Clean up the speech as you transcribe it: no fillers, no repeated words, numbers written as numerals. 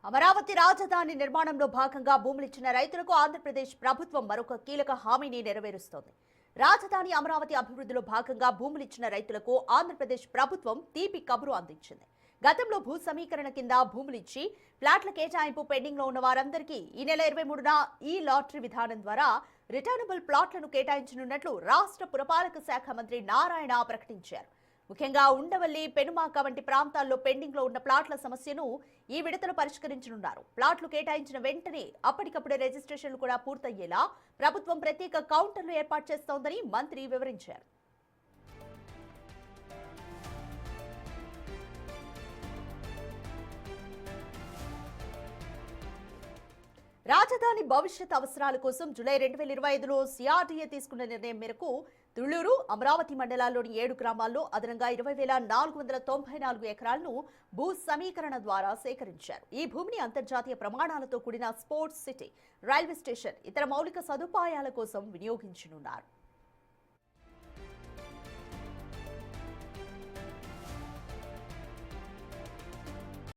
అమరావతి రాజధాని నిర్మాణంలో భాగంగా భూములిచ్చిన రైతులకు ఆంధ్రప్రదేశ్ ప్రభుత్వం మరొక కీలక హామీని నెరవేరుస్తోంది. రాజధాని అమరావతి అభివృద్ధిలో భాగంగా భూములిచ్చిన రైతులకు ఆంధ్రప్రదేశ్ ప్రభుత్వం తీపి కబురు అందించింది. గతంలో భూ సమీకరణ కింద భూములిచ్చి ఫ్లాట్ల కేటాయింపు పెండింగ్ లో ఉన్న వారందరికీ ఈ నెల 23న ఈ లాటరీ విధానం ద్వారా రిటర్నబుల్ ప్లాట్లను కేటాయించనున్నట్లు రాష్ట్ర పురపాలక శాఖ మంత్రి నారాయణ ప్రకటించారు. ముఖ్యంగా ఉండవల్లి, పెనుమాక వంటి ప్రాంతాల్లో పెండింగ్ లో ఉన్న ప్లాట్ల సమస్యను ఈ విడతలో పరిష్కరించనున్నారు. ప్లాట్లు కేటాయించిన వెంటనే అప్పటికప్పుడే రిజిస్ట్రేషన్లు కూడా పూర్తయ్యేలా ప్రభుత్వం ప్రత్యేక కౌంటర్లు ఏర్పాటు చేస్తోందని మంత్రి వివరించారు. రాజధాని భవిష్యత్ అవసరాల కోసం జూలై 2025లో సిఆర్డీఏ తీసుకున్న నిర్ణయం మేరకు తుళ్లూరు, అమరావతి మండలాల్లోని 7 గ్రామాల్లో అదనంగా 20,494 ఎకరాలను భూ సమీకరణ ద్వారా సేకరించారు. ఈ భూమిని అంతర్జాతీయ ప్రమాణాలతో కూడిన స్పోర్ట్స్ సిటీ, రైల్వే స్టేషన్, ఇతర మౌలిక సదుపాయాల కోసం వినియోగించనున్నారు.